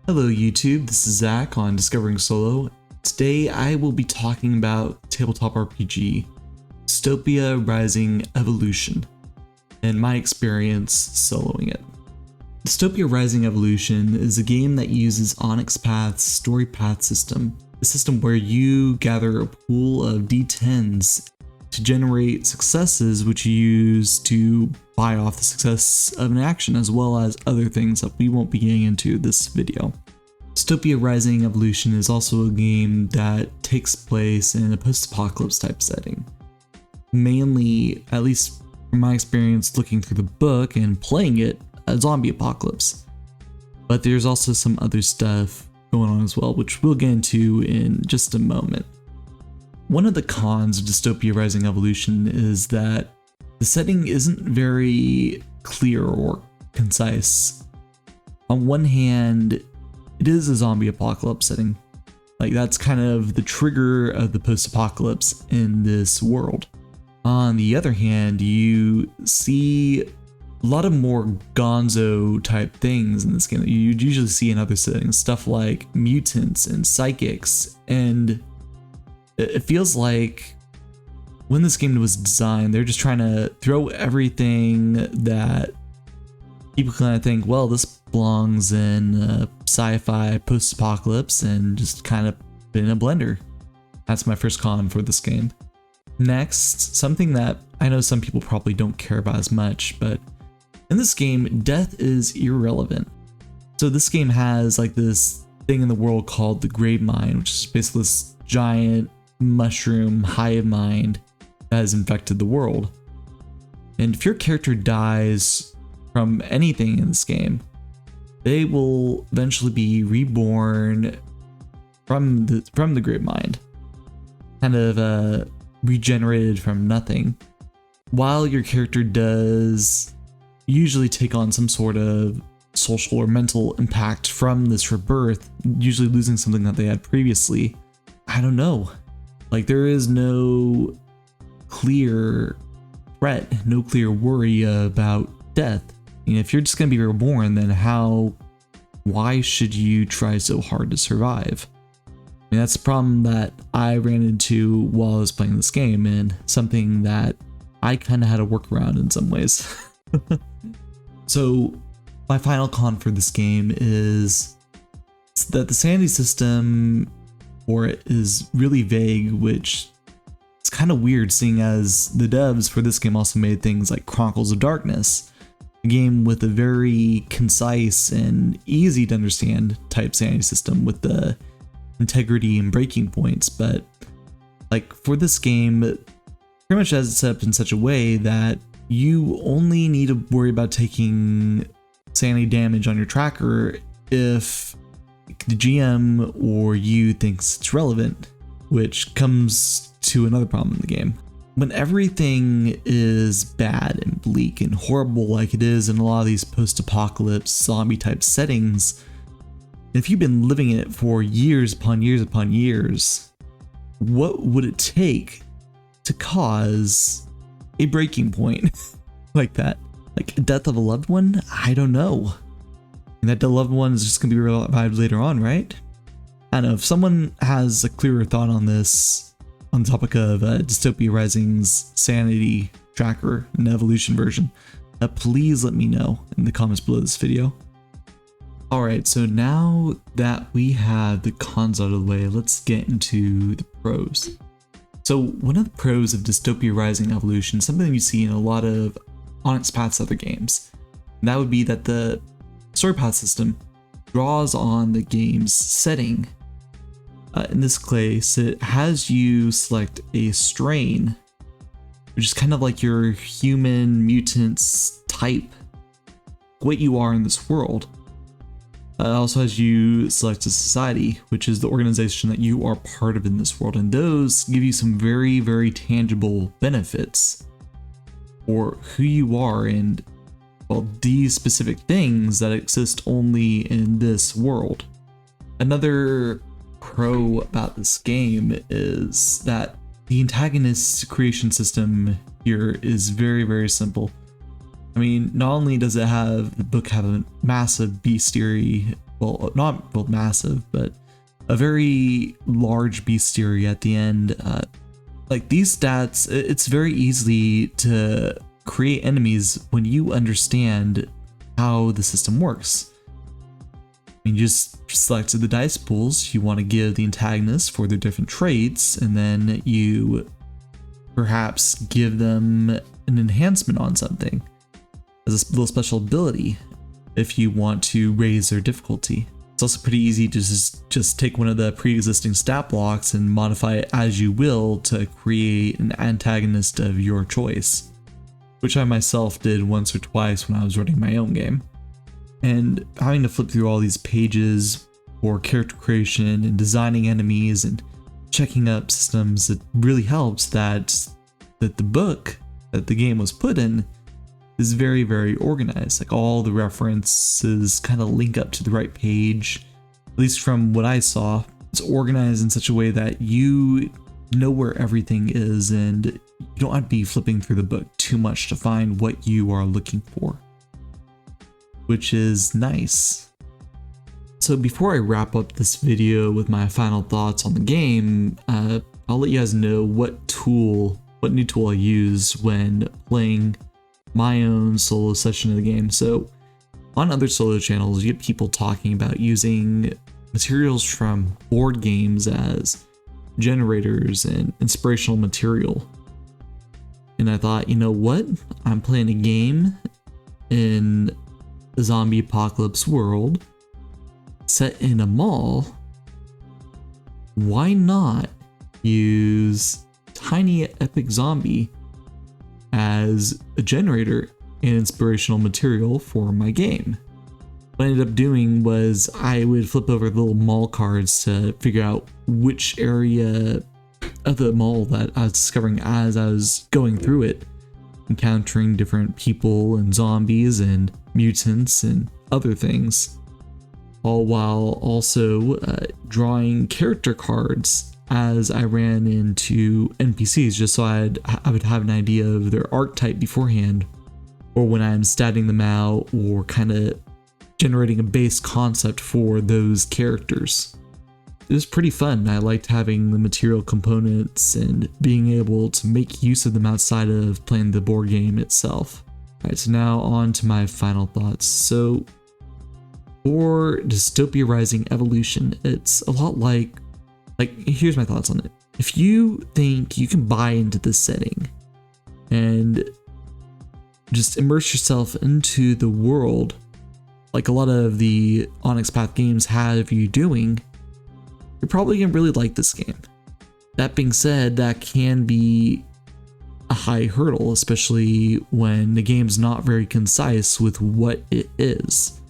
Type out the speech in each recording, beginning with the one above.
Hello YouTube, this is Zach on Discovering Solo. Today I will be talking about tabletop RPG, Dystopia Rising Evolution, and my experience soloing it. Dystopia Rising Evolution is a game that uses Onyx Path's story path system, a system where you gather a pool of D10s to generate successes which you use to buy off the success of an action, as well as other things that we won't be getting into this video. Dystopia Rising Evolution is also a game that takes place in a post-apocalypse type setting. Mainly, at least from my experience looking through the book and playing it, a zombie apocalypse. But there's also some other stuff going on as well, which we'll get into in just a moment. One of the cons of Dystopia Rising Evolution is that the setting isn't very clear or concise. On one hand, it is a zombie apocalypse setting. Like, that's kind of the trigger of the post-apocalypse in this world. On the other hand, you see a lot of more gonzo type things in this game that you'd usually see in other settings. Stuff like mutants and psychics, and it feels like when this game was designed, they're just trying to throw everything that people kind of think, well, this belongs in sci-fi post-apocalypse, and just kind of put in a blender. That's my first con for this game. Next, something that I know some people probably don't care about as much, but in this game, death is irrelevant. So this game has like this thing in the world called the Grave Mind, which is basically this giant mushroom hive mind that has infected the world. And if your character dies from anything in this game, they will eventually be reborn from the Grave Mind, kind of regenerated from nothing. While your character does usually take on some sort of social or mental impact from this rebirth, usually losing something that they had previously, I don't know. Like, there is no clear threat, no clear worry about death. I mean, if you're just going to be reborn, then why should you try so hard to survive? I mean, that's a problem that I ran into while I was playing this game, and something that I kind of had to work around in some ways. So my final con for this game is that the sanity system for it is really vague, which is kind of weird, seeing as the devs for this game also made things like Chronicles of Darkness, a game with a very concise and easy to understand type sanity system with the integrity and breaking points. But like, for this game, pretty much has it set up in such a way that you only need to worry about taking sanity damage on your tracker if the GM or you thinks it's relevant, which comes to another problem in the game. When everything is bad and bleak and horrible like it is in a lot of these post-apocalypse zombie type settings, if you've been living in it for years upon years upon years, what would it take to cause a breaking point like that? Like a death of a loved one? I don't know. And that loved one is just going to be revived later on, right? I don't know. If someone has a clearer thought on this, on the topic of Dystopia Rising's sanity tracker and evolution version, please let me know in the comments below this video. Alright, so now that we have the cons out of the way, let's get into the pros. So one of the pros of Dystopia Rising Evolution, something you see in a lot of Onyx Path's other games, and that would be that the story path system draws on the game's setting. In this case, it has you select a strain, which is kind of like your human mutants type, what you are in this world. It also has you select a society, which is the organization that you are part of in this world, and those give you some very, very tangible benefits for who you are and, well, these specific things that exist only in this world. Another pro about this game is that the antagonist's creation system here is very, very simple. I mean, not only does the book have a massive bestiary well, not well, massive, but a very large bestiary at the end. Like these stats, it's very easy to create enemies when you understand how the system works. You just select the dice pools you want to give the antagonists for their different traits, and then you perhaps give them an enhancement on something as a little special ability if you want to raise their difficulty. It's also pretty easy to just take one of the pre-existing stat blocks and modify it as you will to create an antagonist of your choice, which I myself did once or twice when I was running my own game. And having to flip through all these pages for character creation and designing enemies and checking up systems, it really helps that the book that the game was put in is very, very organized. Like all the references kind of link up to the right page. At least from what I saw, it's organized in such a way that you know where everything is and you don't have to be flipping through the book too much to find what you are looking for, which is nice. So before I wrap up this video with my final thoughts on the game, I'll let you guys know what new tool I use when playing my own solo session of the game. So on other solo channels, you get people talking about using materials from board games as generators and inspirational material. And I thought, you know what? I'm playing a game in a zombie apocalypse world set in a mall. Why not use Tiny Epic Zombie as a generator and inspirational material for my game? What I ended up doing was I would flip over the little mall cards to figure out which area of the mall that I was discovering as I was going through it, encountering different people and zombies and mutants and other things, all while also drawing character cards as I ran into NPCs, just so I would have an idea of their archetype beforehand, or when I'm statting them out, or kind of generating a base concept for those characters. It was pretty fun. I liked having the material components and being able to make use of them outside of playing the board game itself. Alright, so now on to my final thoughts. So for Dystopia Rising Evolution, it's a lot like here's my thoughts on it. If you think you can buy into this setting and just immerse yourself into the world like a lot of the Onyx Path games have you doing, you're probably gonna really like this game. That being said, that can be a high hurdle, especially when the game's not very concise with what it is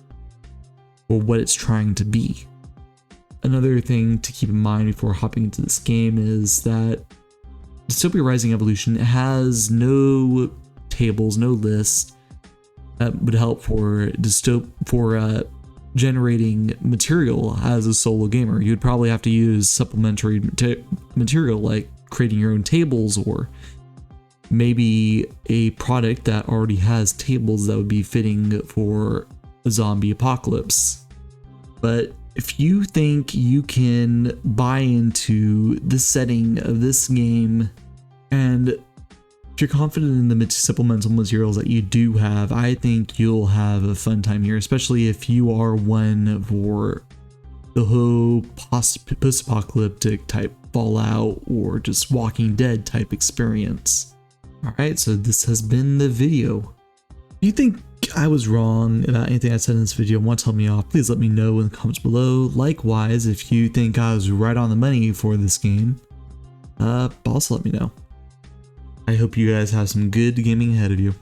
or what it's trying to be. Another thing to keep in mind before hopping into this game is that Dystopia Rising Evolution has no tables, no lists that would help for generating material as a solo gamer. You'd probably have to use supplementary material like creating your own tables, or maybe a product that already has tables that would be fitting for a zombie apocalypse. But if you think you can buy into the setting of this game, and if you're confident in the supplemental materials that you do have, I think you'll have a fun time here, especially if you are one for the whole post-apocalyptic type Fallout or just Walking Dead type experience. Alright, so this has been the video. If you think I was wrong about anything I said in this video and want to tell me off, please let me know in the comments below. Likewise, if you think I was right on the money for this game, also let me know. I hope you guys have some good gaming ahead of you.